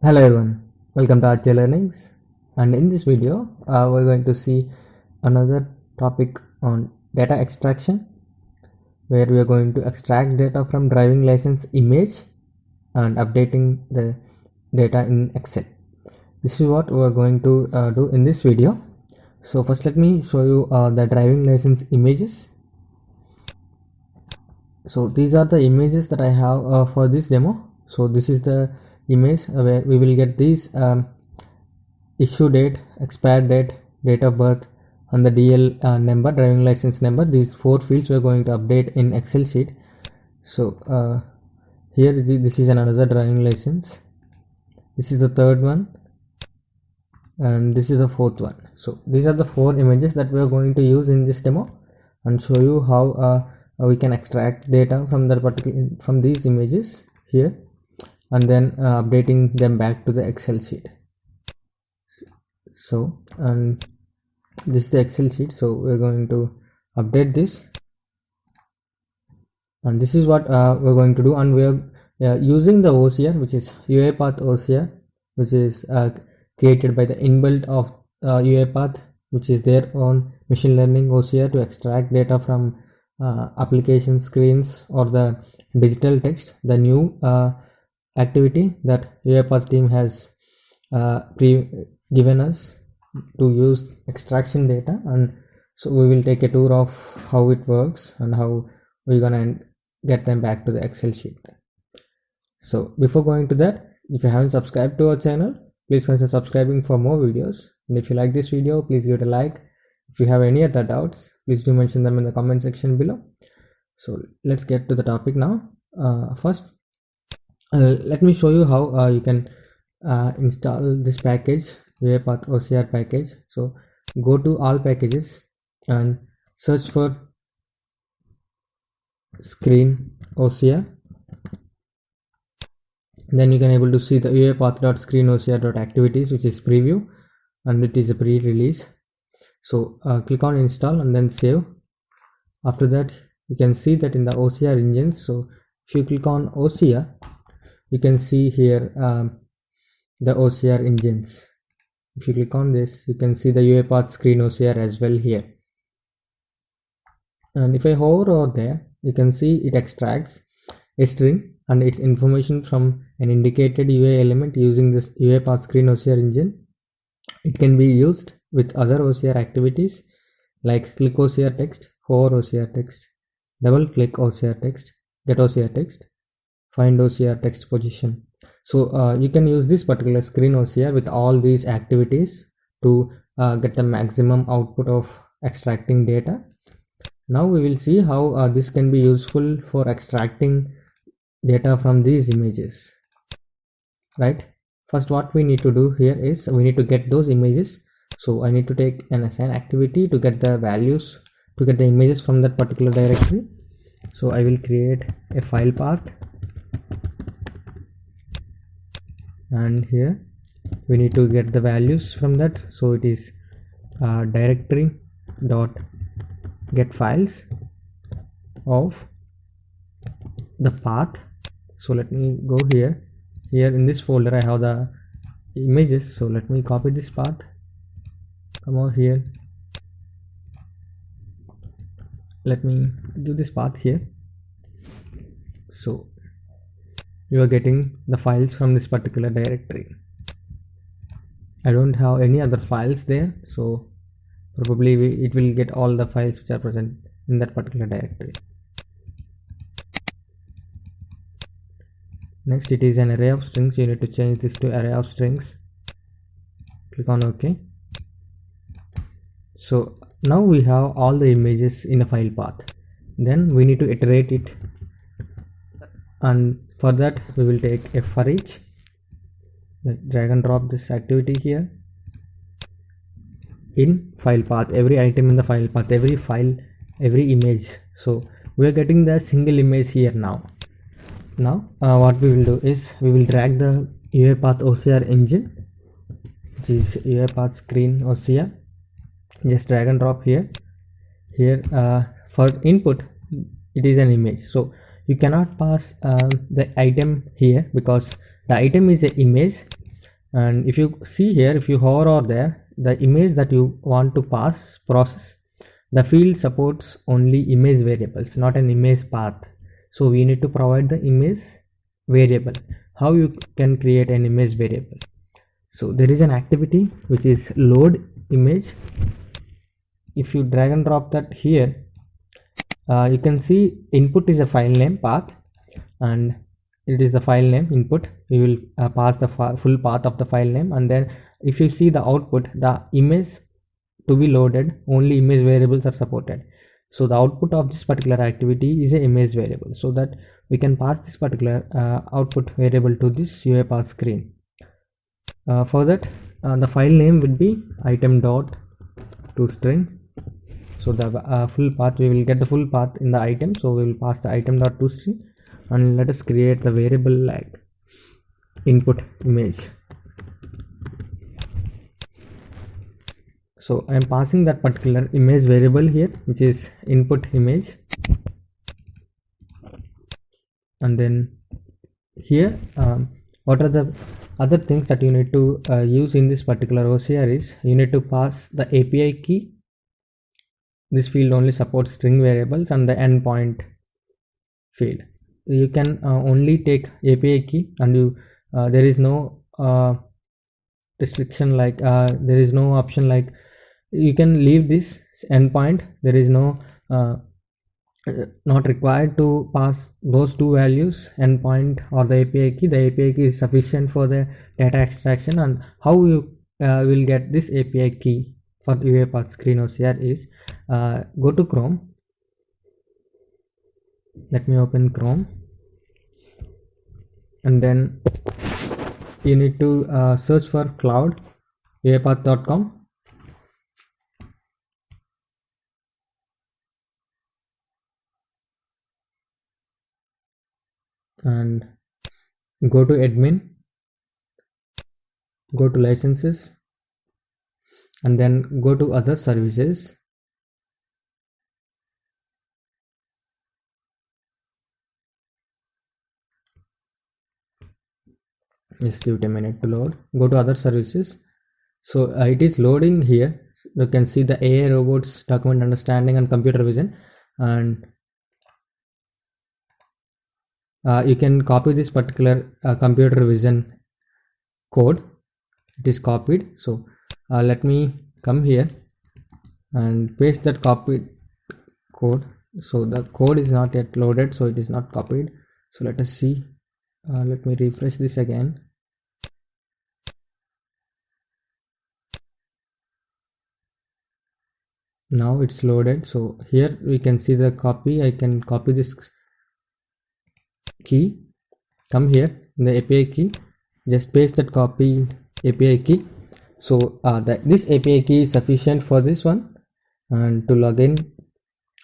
Hello everyone, welcome to RT Learnings, and in this video we're going to see another topic on data extraction, where we are going to extract data from driving license image and updating the data in Excel. This is what we're going to do in this video. So first let me show you the driving license images. So these are the images that I have for this demo. So this is the image where we will get these issue date, expired date, date of birth, and the DL number, driving license number. These four fields we are going to update in Excel sheet. So here this is another driving license. This is the third one, and this is the fourth one. So these are the four images that we are going to use in this demo, and show you how we can extract data from from these images here, and then updating them back to the Excel sheet. So, and this is the Excel sheet. So we're going to update this, and this is what we're going to do. And we're using the OCR, which is UiPath OCR, which is created by the inbuilt of UiPath, which is their own machine learning OCR to extract data from application screens or the digital text. The new activity that UiPath team has given us to use extraction data, and so we will take a tour of how it works and how we're gonna get them back to the Excel sheet. So before going to that, if you haven't subscribed to our channel, please consider subscribing for more videos, and if you like this video, please give it a like. If you have any other doubts, please do mention them in the comment section below. So let's get to the topic now. First, let me show you how you can install this package, UiPath OCR package. So go to all packages and search for screen OCR. Then you can able to see the UiPath.screenOCR.activities, which is preview, and it is a pre-release. So click on install and then save. After that, you can see that in the OCR engines. So if you click on OCR, you can see here the OCR engines. If you click on this, you can see the UiPath screen OCR as well here. And if I hover over there, you can see it extracts a string and its information from an indicated UI element using this UiPath screen OCR engine. It can be used with other OCR activities like click OCR text, hover OCR text, double click OCR text, get OCR text, find OCR text position. So you can use this particular screen OCR with all these activities to get the maximum output of extracting data. Now we will see how this can be useful for extracting data from these images, right? First, what we need to do here is we need to get those images. So I need to take an assign activity to get the values, to get the images from that particular directory. So I will create a file path, and here we need to get the values from that. So it is directory dot get files of the path. So let me go here in this folder I have the images. So let me copy this path, come over here, let me do this path here. So you are getting the files from this particular directory. I don't have any other files there, so probably it will get all the files which are present in that particular directory. Next, it is an array of strings. You need to change this to array of strings. Click on OK. So now we have all the images in a file path. Then we need to iterate it, and for that we will take a for each. Drag and drop this activity here in file path, every item in the file path, every file, every image. So we are getting the single image here now. What we will do is we will drag the UiPath OCR engine, which is UiPath screen OCR. Just drag and drop here. For input, it is an image. So you cannot pass the item here because the item is an image. And if you see here, if you hover over there, the image that you want to process, the field supports only image variables, not an image path. So we need to provide the image variable. How you can create an image variable? So there is an activity which is load image. If you drag and drop that here, you can see input is a file name path, and it is the file name input. We will pass the full path of the file name, and then if you see the output, the image to be loaded, only image variables are supported. So the output of this particular activity is a image variable, so that we can pass this particular output variable to this UiPath screen. For that, the file name will be item.toString. So the full path, we will get the full path in the item, so we will pass the item.toString, and let us create the variable like input image. So I am passing that particular image variable here, which is input image, and then here what are the other things that you need to use in this particular OCR is you need to pass the API key. This field only supports string variables, and the endpoint field. You can only take API key, and you there is no restriction, like there is no option like you can leave this endpoint. There is no not required to pass those two values, endpoint or the API key. The API key is sufficient for the data extraction. And how you will get this API key for UiPath screen OCR is go to Chrome. Let me open Chrome, and then you need to search for cloud uipath.com, and go to admin, go to licenses, and then go to other services. Just give it a minute to load. Go to other services. So it is loading here. You can see the AI robots, document understanding, and computer vision, and you can copy this particular computer vision code. It is copied. So let me come here and paste that copied code. So the code is not yet loaded, so it is not copied. So let us see. Let me refresh this again. Now it's loaded. So here we can see the copy. I can copy this key, come here in the API key, just paste that copy API key. So this API key is sufficient for this one, and to log in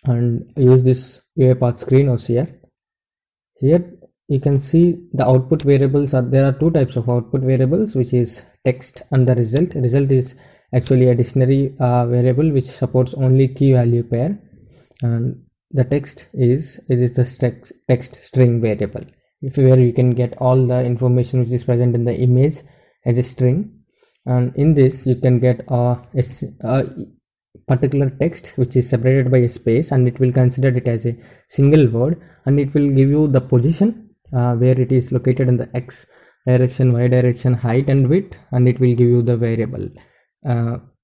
and use this UiPath screen OCR. Here you can see the output variables there are two types of output variables, which is text and the result. Result is actually a dictionary variable which supports only key value pair, and the text is the text string variable, where you can get all the information which is present in the image as a string. And in this you can get a particular text which is separated by a space, and it will consider it as a single word, and it will give you the position where it is located in the x direction, y direction, height and width, and it will give you the variable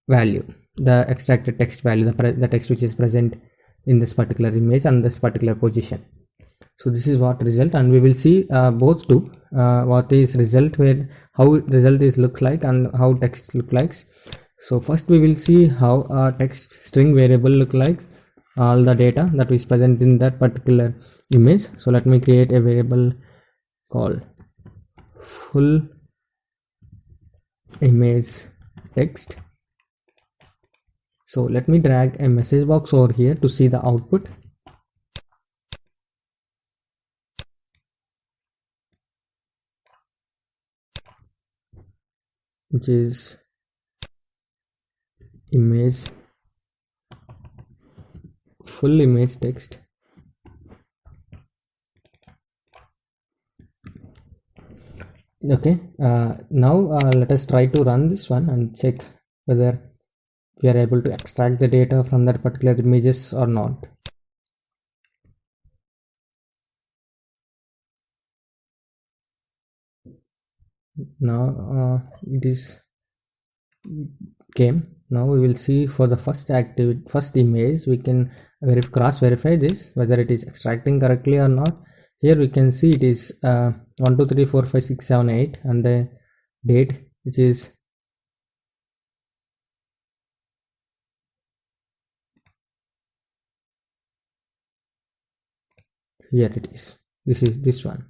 value, the extracted text value, the text which is present in this particular image and this particular position. So this is what result, and we will see both two, what is result, where how result is looks like and how text look like. So first we will see how a text string variable look like, all the data that is present in that particular image. So let me create a variable called full image text. So let me drag a message box over here to see the output. Which is image, full image text. Okay, now let us try to run this one and check whether we are able to extract the data from that particular images or not. Now it is came. Now we will see for the first image. We can cross verify this whether it is extracting correctly or not. Here we can see it is 1 2 3 4 5 6 7 8 and the date which is here. It is this one,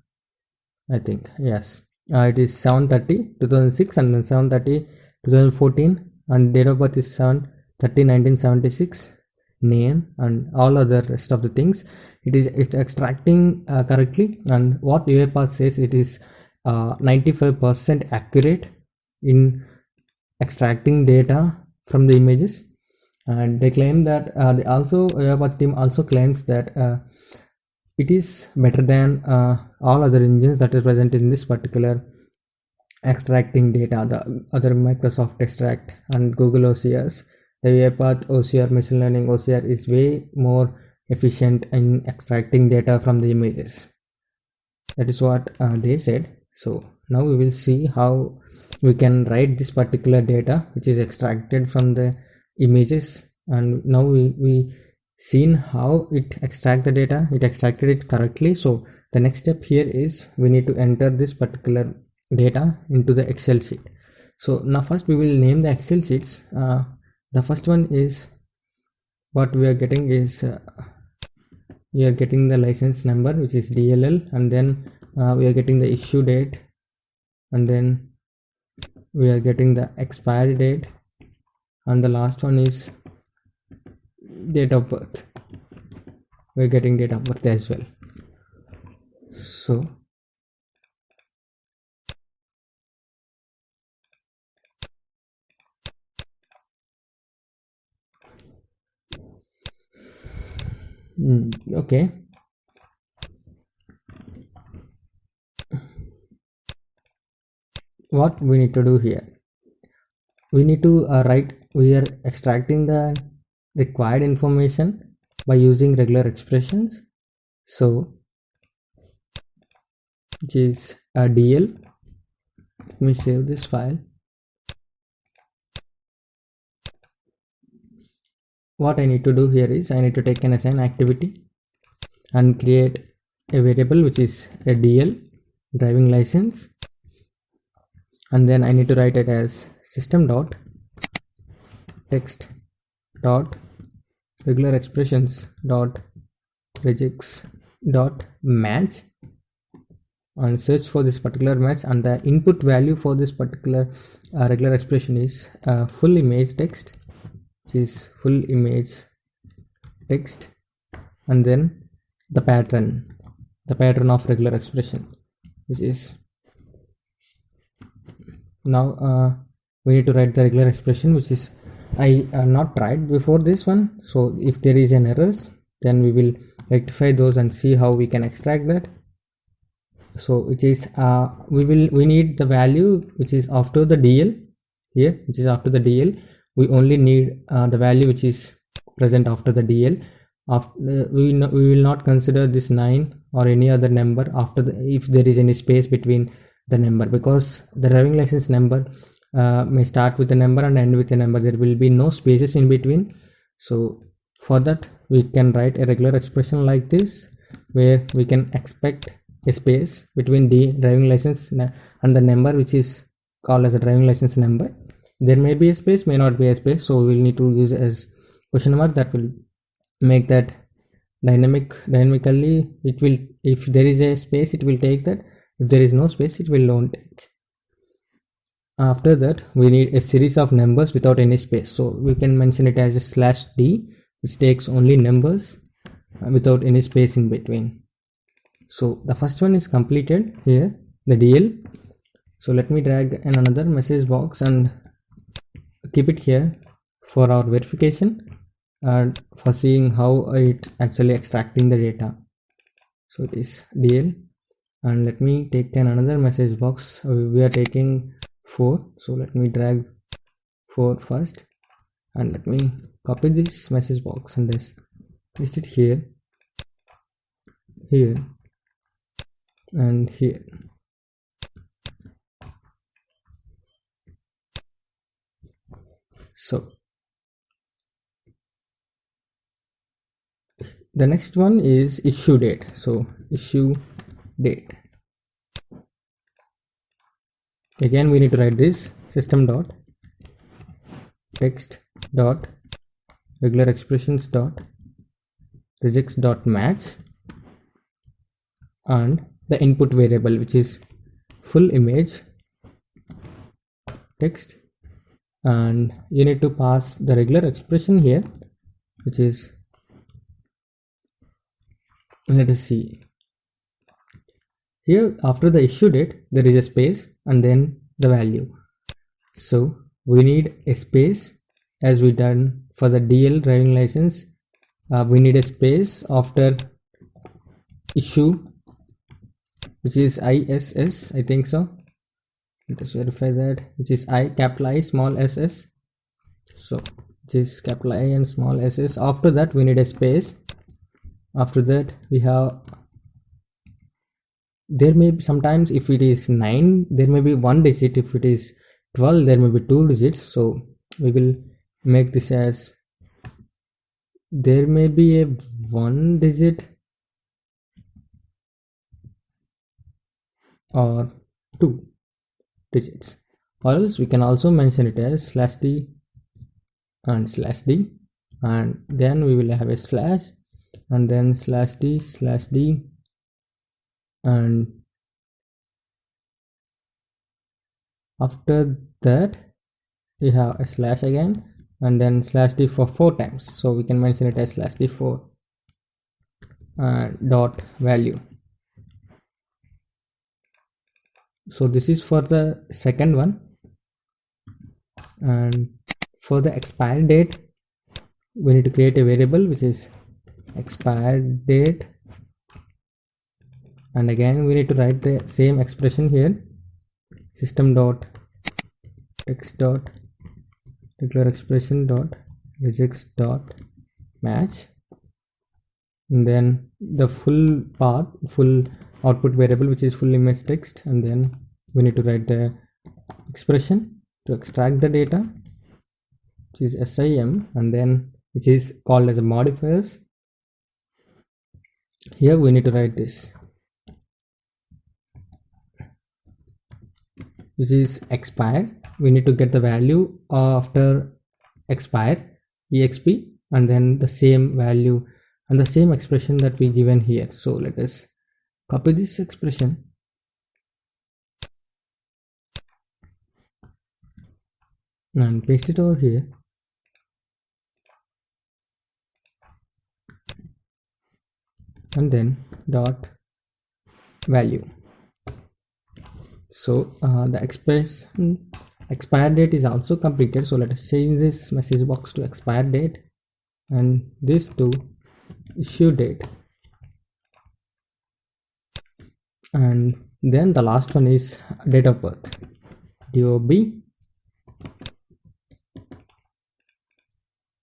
I think. Yes, it is 7:30 2006 and then 7:30 2014 and date of birth is 7:30 1976, name and all other rest of the things. It's extracting correctly, and what UiPath says, it is 95% accurate in extracting data from the images. And they claim that UiPath team also claims that it is better than all other engines that is present in this particular extracting data, the other Microsoft Extract and Google OCRs. The UiPath OCR, machine learning OCR, is way more efficient in extracting data from the images. That is what they said. So now we will see how we can write this particular data which is extracted from the images. And now we seen how it extract the data. It extracted it correctly. So the next step here is we need to enter this particular data into the Excel sheet. So now first we will name the Excel sheets. The first one is what we are getting is we are getting the license number, which is DLL, and then we are getting the issue date, and then we are getting the expiry date, and the last one is date of birth. We are getting date of birth as well. So okay, what we need to do here, we need to write, we are extracting the required information by using regular expressions. So which is a DL. Let me save this file. What I need to do here is I need to take an assign activity and create a variable which is a DL, driving license, and then I need to write it as system dot text dot regular expressions dot regex dot match, and search for this particular match, and the input value for this particular regular expression is full image text, which is full image text, and then the pattern of regular expression, which is now we need to write the regular expression, which is I not tried before this one. So if there is an errors, then we will rectify those and see how we can extract that. So which is we need the value which is after the DL here, which is after the DL. We only need the value which is present after the DL. We will not consider this 9 or any other number after if there is any space between the number, because the driving license number may start with a number and end with a number. There will be no spaces in between. So for that we can write a regular expression like this, where we can expect a space between the driving license and the number which is called as a driving license number. There may be a space, may not be a space, so we will need to use as question mark. That will make that dynamically. It will, if there is a space, it will take that. If there is no space, it will not take. After that we need a series of numbers without any space, so we can mention it as a /d, which takes only numbers without any space in between. So the first one is completed here, the DL. So let me drag in another message box and keep it here for our verification and for seeing how it actually extracting the data. So it is DL and let me take another message box. We are taking 4, so let me drag 4 first, and let me copy this message box and just paste it here, here, and here. So the next one is issue date. So issue date, again we need to write this system dot text dot regular expressions dot regex dot match, and the input variable, which is full image text, and you need to pass the regular expression here, which is, let us see here, after the issue date there is a space and then the value. So we need a space, as we done for the DL driving license. We need a space after issue, which is ISS, I think so. Let us verify that, which is capital I small ss. So which is capital I and small ss. After that we need a space. After that we have, there may be sometimes, if it is 9 there may be 1 digit, if it is 12 there may be 2 digits. So we will make this as, there may be a 1 digit or 2 digits, or else we can also mention it as /d and /d, and then we will have a slash and then /d, and after that we have a slash again and then /d for 4 times. So we can mention it as /d4 dot value. So this is for the second one. And for the expire date we need to create a variable which is expire date, and again we need to write the same expression here, system dot text dot regular expression dot regex dot match, and then the full path, full output variable, which is full image text, and then we need to write the expression to extract the data, which is SIM, and then which is called as a modifiers. Here we need to write this, which is expire. We need to get the value after expire, exp, and then the same value and the same expression that we given here. So let us copy this expression and paste it over here, and then dot value. So the expire date is also completed. So let us change this message box to expire date and this to issue date, and then the last one is date of birth, DOB.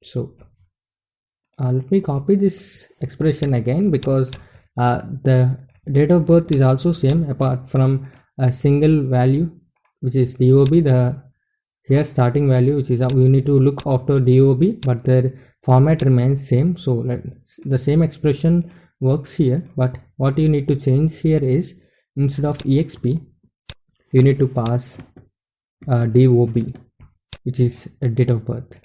So let me copy this expression again, because the date of birth is also same, apart from a single value which is DOB, the here starting value, which is we need to look after DOB, but the format remains same. So the same expression works here, but what you need to change here is, instead of exp you need to pass DOB, which is a date of birth.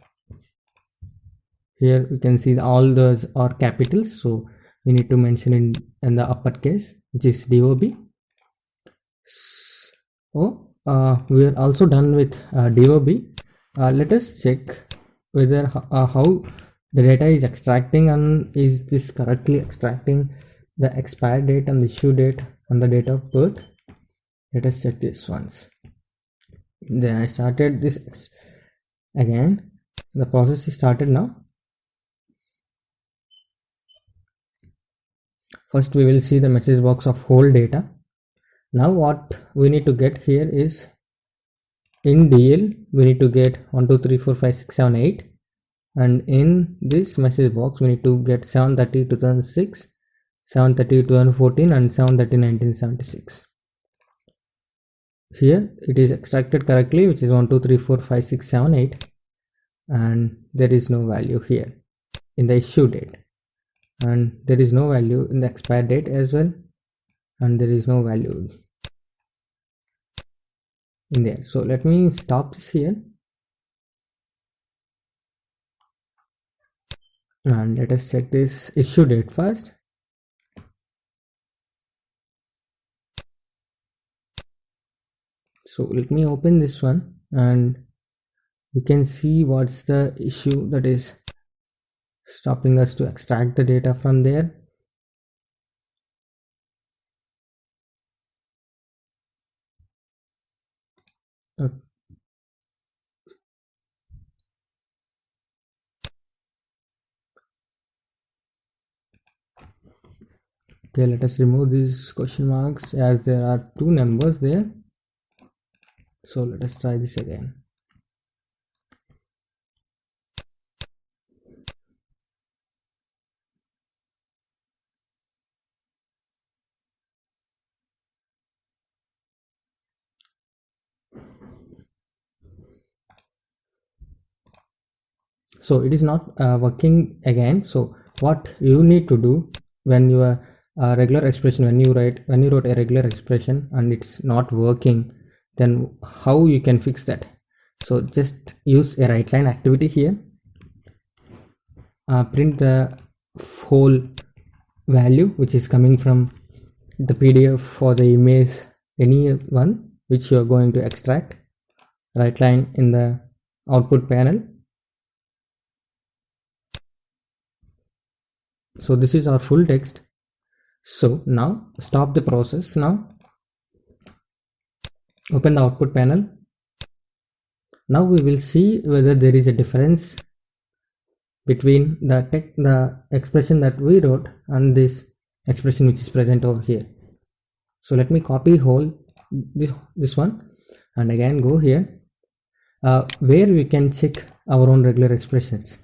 Here we can see all those are capitals, so we need to mention in the uppercase, which is DOB. So we are also done with DOB. Let us check whether how the data is extracting, and is this correctly extracting the expire date and the issue date and the date of birth. Let us check this once. Then I started this again. The process is started now. First we will see the message box of whole data. Now what we need to get here is, in DL we need to get 1 2 3 4 5 6 7 8, and in this message box we need to get 730 2006, 730 2014, and 730 1976. Here it is extracted correctly, which is 1 2 3 4 5 6 7 8, and there is no value here in the issue date, and there is no value in the expire date as well, and there is no value in there. So let me stop this here and let us check this issue date first. So let me open this one and we can see what's the issue that is stopping us to extract the data from there. Okay, let us remove these question marks as there are two numbers there. So let us try this again. So it is not working again. So what you need to do when you are regular expression, when you wrote a regular expression and it's not working, then how you can fix that? So just use a write line activity here, print the whole value which is coming from the PDF for the image, any one which you are going to extract, write line in the output panel. So this is our full text. So now stop the process. Now open the output panel. Now we will see whether there is a difference between the expression that we wrote and this expression which is present over here. So let me copy this one and again go here where we can check our own regular expressions.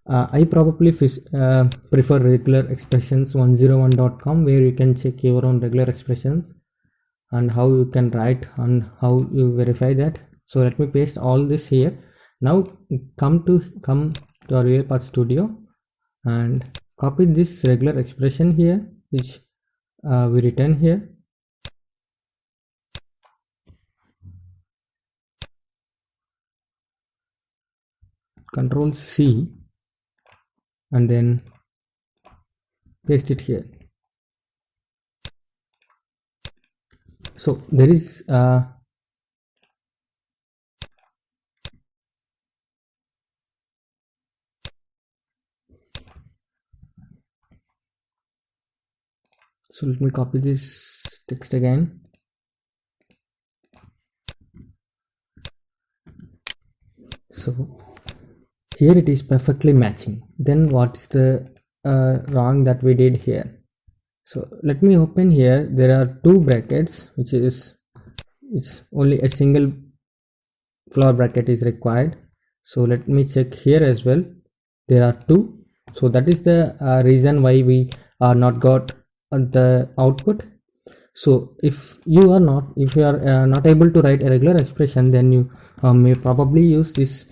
I probably prefer regular expressions 101.com, where you can check your own regular expressions and how you can write and how you verify that. So let me paste all this here. Now come to our UiPath Studio and copy this regular expression here which we written here. Control C and then paste it here. So there is so let me copy this text again. So here it is perfectly matching. Then what's the wrong that we did here? So let me open here. There are two brackets, which is it's only a single flower bracket is required. So let me check here as well. There are two. So that is the reason why we are not got the output. So if you are not able to write a regular expression, then you may probably use this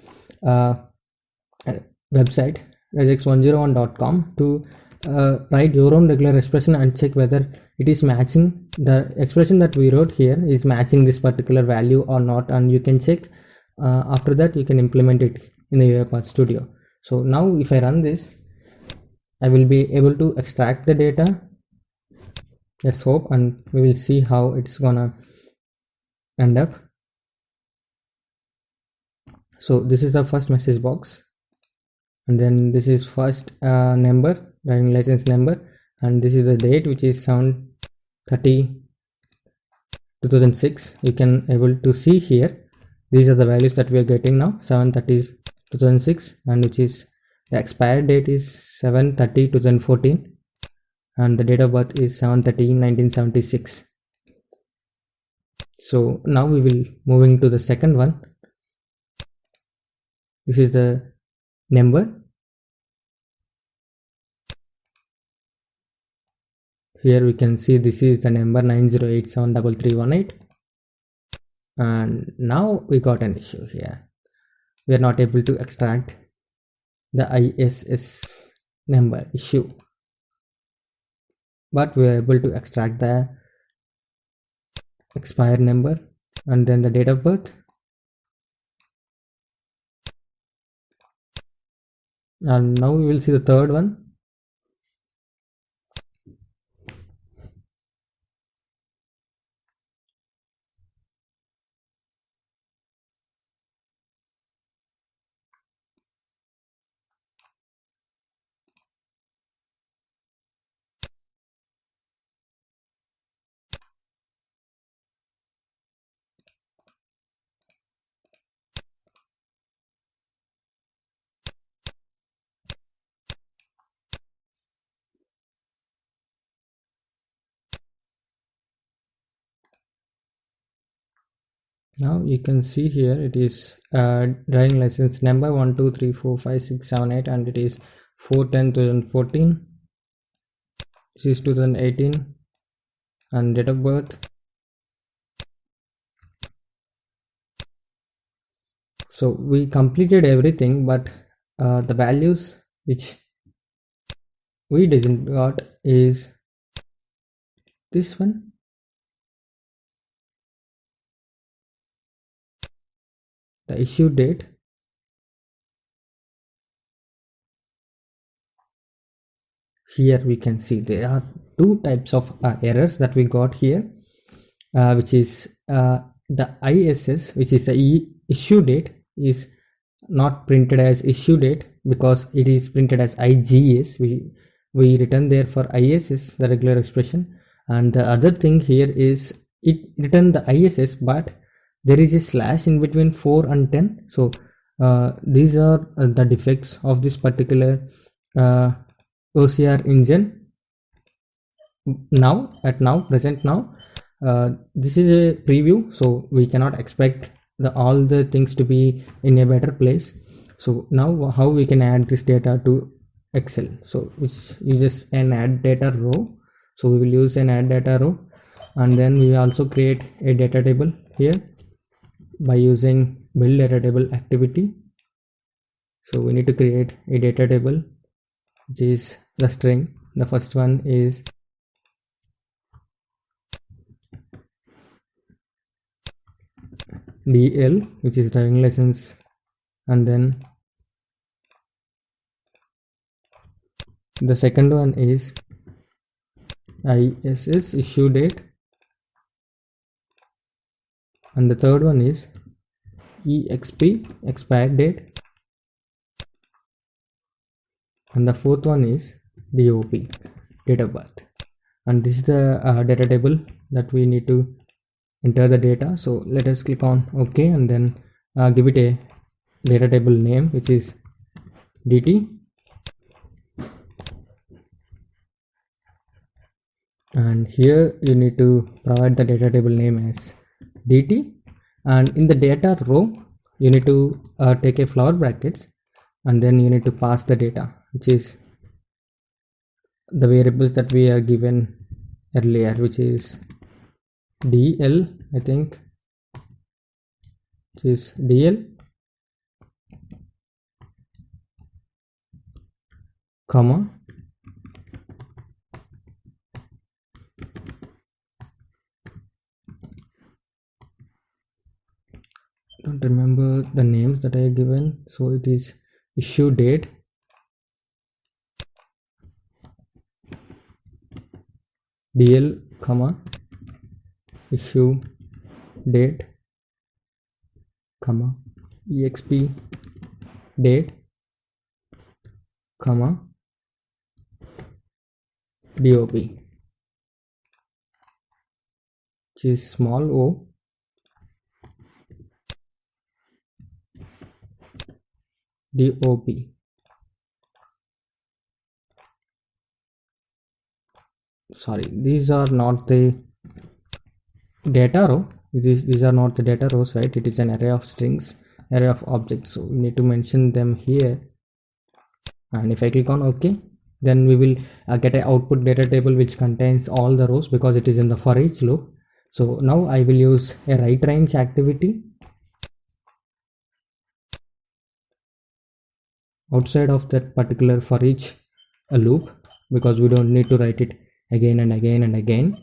website regex101.com to write your own regular expression and check whether it is matching, the expression that we wrote here is matching this particular value or not, and you can check. After that you can implement it in the UiPath Studio. So now if I run this, I will be able to extract the data. Let's hope, and we will see how it's gonna end up. So this is the first message box, and then this is first number, driving license number, and this is the date, which is 7/30/2006. You can able to see here these are the values that we are getting now, 7/30/2006, and which is the expired date is 7/30/2014, and the date of birth is 7/30/1976. So now we will moving to the second one. This is the number. Here we can see this is the number 90873318, and now we got an issue here. We are not able to extract the ISS number issue, but we are able to extract the expire number and then the date of birth. And now we will see the third one. Now you can see here it is driving license number 1234567 and it is 4/10/2014. This is 2018 and date of birth. So we completed everything, but the values which we didn't got is this one. The issue date, here we can see there are two types of errors that we got here, which is the ISS, which is the issue date, is not printed as issue date because it is printed as IGS. We return there for ISS, the regular expression, and the other thing here is it returned the ISS, but there is a slash in between 4 and 10. So these are the defects of this particular OCR engine. Now present now, this is a preview, so we cannot expect all the things to be in a better place. So now how we can add this data to Excel? So which uses an add data row. So we will use an add data row, and then we also create a data table here by using build data table activity. So we need to create a data table which is the string. The first one is DL, which is driving license, and then the second one is ISS issue date, and the third one is EXP expired date, and the fourth one is DOP date of birth. And this is the data table that we need to enter the data. So let us click on OK, and then give it a data table name, which is DT, and here you need to provide the data table name as DT, and in the data row you need to take a flower brackets, and then you need to pass the data, which is the variables that we are given earlier, which is DL, I think, which is DL, comma, don't remember the names that I have given, so it is issue date, DL, comma, issue date, comma, EXP date, comma, DOP, which is small o, DOP. Sorry, these are not the data row, these are not the data rows, right? It is an array of strings, array of objects, so we need to mention them here. And if I click on OK, then we will get an output data table which contains all the rows because it is in the for each loop. So now I will use a write range activity outside of that particular for each loop, because we don't need to write it again and again and again.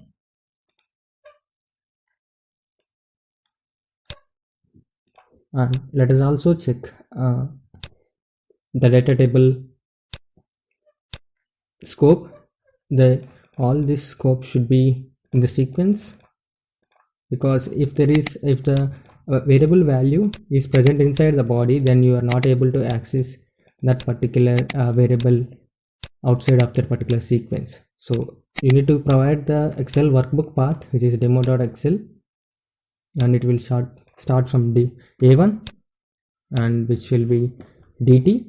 And let us also check the data table scope. All this scope should be in the sequence, because if the variable value is present inside the body, then you are not able to access that particular variable outside of that particular sequence. So you need to provide the Excel workbook path, which is demo.excel, and it will start from A1 and which will be DT.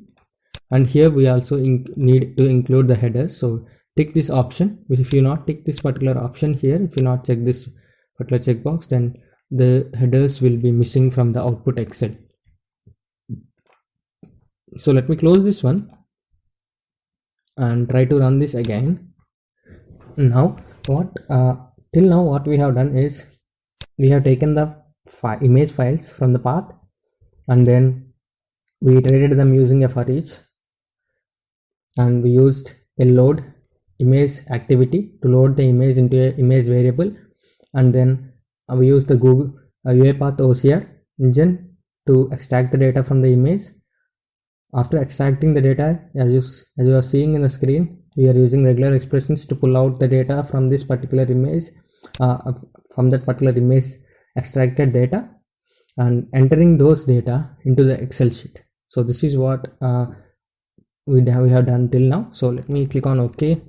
And here we also need to include the headers. So tick this option. If you not tick this particular option here, if you not check this particular checkbox, then the headers will be missing from the output Excel. So let me close this one and try to run this again. Now till now what we have done is we have taken the image files from the path, and then we iterated them using a for each, and we used a load image activity to load the image into an image variable, and then we used the Google UiPath OCR engine to extract the data from the image. After extracting the data, as you are seeing in the screen, we are using regular expressions to pull out the data from this particular image, from that particular image extracted data, and entering those data into the Excel sheet. So this is what we have done till now. So let me click on OK,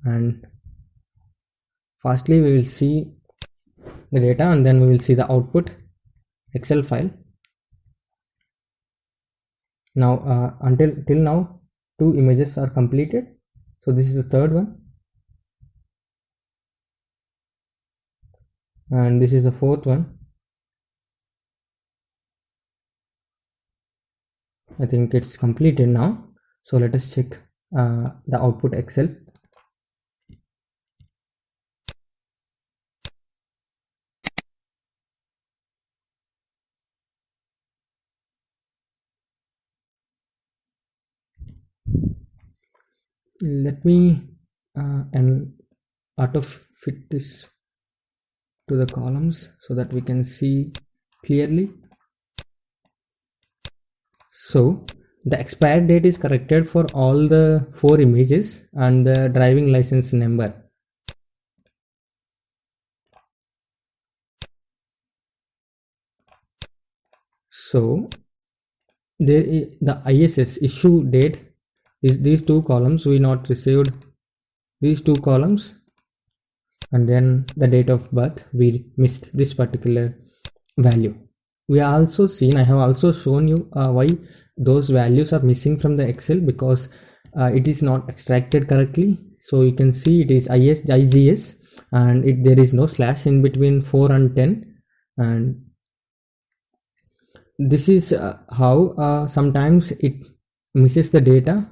and firstly we will see the data, and then we will see the output Excel file. Now till now 2 images are completed, so this is the third one, and this is the fourth one. I think it's completed now. So let us check the output Excel. Let me auto fit this to the columns so that we can see clearly. So the expired date is corrected for all the 4 images and the driving license number. So the ISS issue date is these 2 columns. We not received these 2 columns, and then the date of birth, we missed this particular value. We are also seen, I have also shown you why those values are missing from the Excel, because it is not extracted correctly. So you can see it is IGS, and there is no slash in between 4 and 10, and this is how sometimes it misses the data.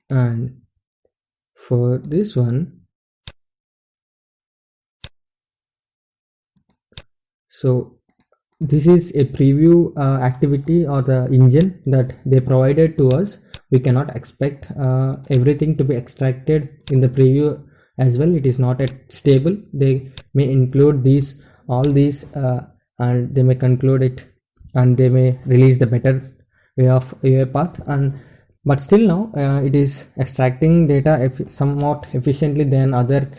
And for this one, so this is a preview activity or the engine that they provided to us. We cannot expect everything to be extracted in the preview as well. It is not stable. They may include all these and they may conclude it, and they may release the better way of UiPath, but still now it is extracting data somewhat efficiently than other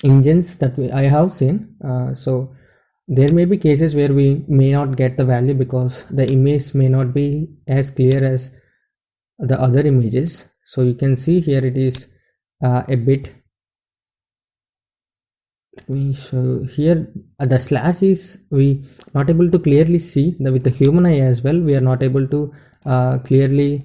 engines that I have seen. So there may be cases where we may not get the value because the image may not be as clear as the other images. So you can see here it is a bit. Let me show here the slash is we not able to clearly see with the human eye as well. We are not able to clearly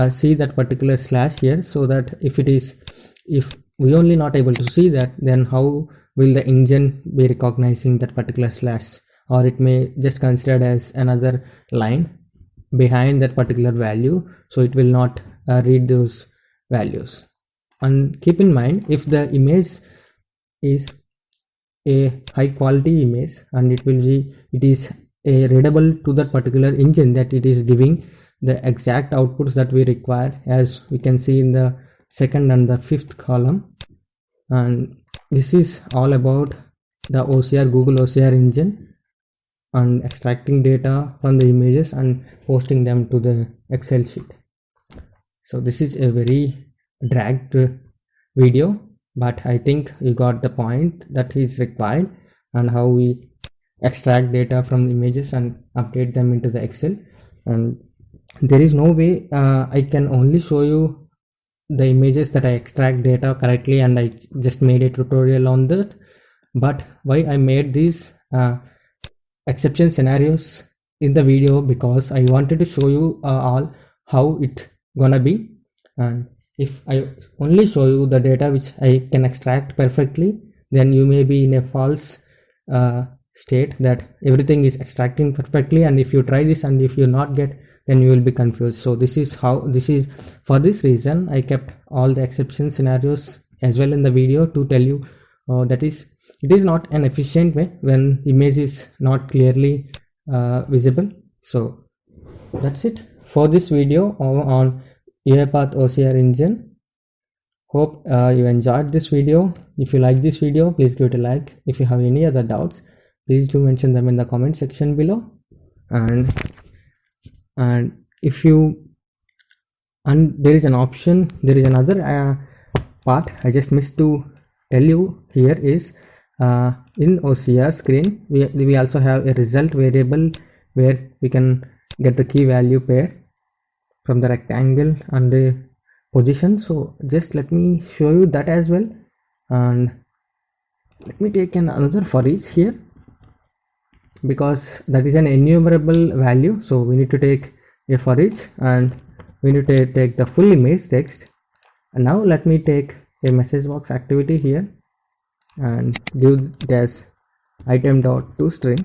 see that particular slash here, so that if we only not able to see that, then how will the engine be recognizing that particular slash, or it may just considered as another line behind that particular value, so it will not read those values. And keep in mind, if the image is a high quality image and it is a readable to that particular engine, that it is giving the exact outputs that we require, as we can see in the second and the fifth column. And this is all about the OCR, Google OCR engine, and extracting data from the images and posting them to the Excel sheet. So this is a very dragged video, but I think you got the point that is required, and how we extract data from the images and update them into the Excel. And there is no way I can only show you the images that I extract data correctly, and I just made a tutorial on that. But why I made these exception scenarios in the video, because I wanted to show you all how it gonna be. And if I only show you the data which I can extract perfectly, then you may be in a false state that everything is extracting perfectly, and if you try this and if you not get, then you will be confused. So this is for this reason I kept all the exception scenarios as well in the video, to tell you that it is not an efficient way when image is not clearly visible. So that's it for this video on UiPath OCR engine. Hope you enjoyed this video. If you like this video, please give it a like. If you have any other doubts, please do mention them in the comment section below. And if you, and there is an option, there is another part I just missed to tell you here is, in OCR screen we also have a result variable where we can get the key value pair from the rectangle and the position. So just let me show you that as well. And let me take another for each here, because that is an enumerable value, so we need to take a for each, and we need to take the full image text. And now let me take a message box activity here and give it as item.toString,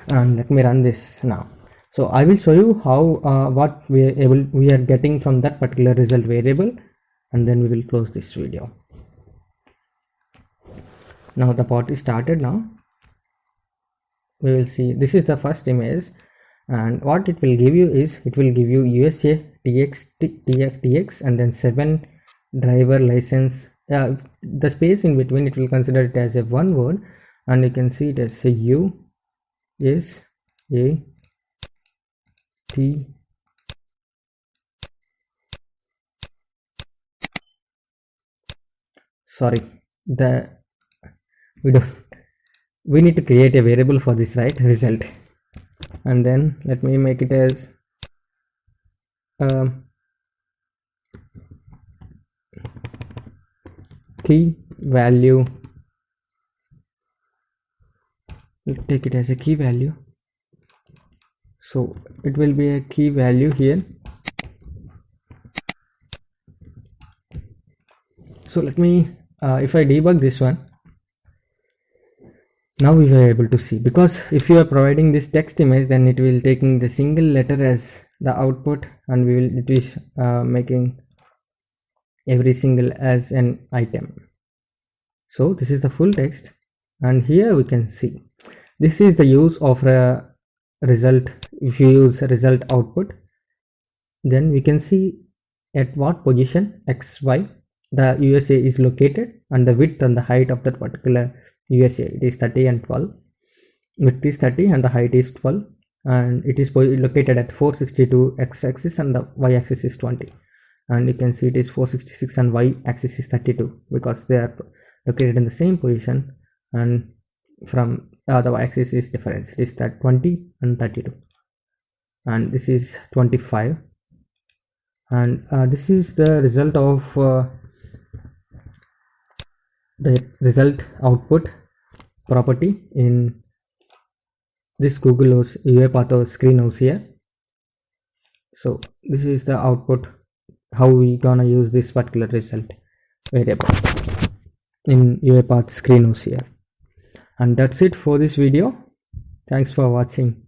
and let me run this now. So I will show you how what we are getting from that particular result variable, and then we will close this video. Now the part is started. Now we will see, this is the first image, and what it will give you is, it will give you USA TX and then 7 driver license. The space in between, it will consider it as a one word, and you can see it as a USA T sorry, we need to create a variable for this, right? Result. And then let me make it as key value. Let's take it as a key value, so it will be a key value here. So let me if I debug this one, now we were able to see, because if you are providing this text image, then it will taking the single letter as the output, and it is making every single as an item. So this is the full text, and here we can see this is the use of a result. If you use a result output, then we can see at what position XY the USA is located, and the width and the height of that particular USA, it is 30 and 12. Width is 30 and the height is 12, and it is located at 462 x-axis and the y-axis is 20, and you can see it is 466 and y-axis is 32, because they are located in the same position, and from the y-axis is difference, it is that 20 and 32, and this is 25. And this is the result of the result output property in this Google UiPath screen OCR. So this is the output, how we gonna use this particular result. variable in UiPath Screen OCR. And that's it for this video. Thanks for watching.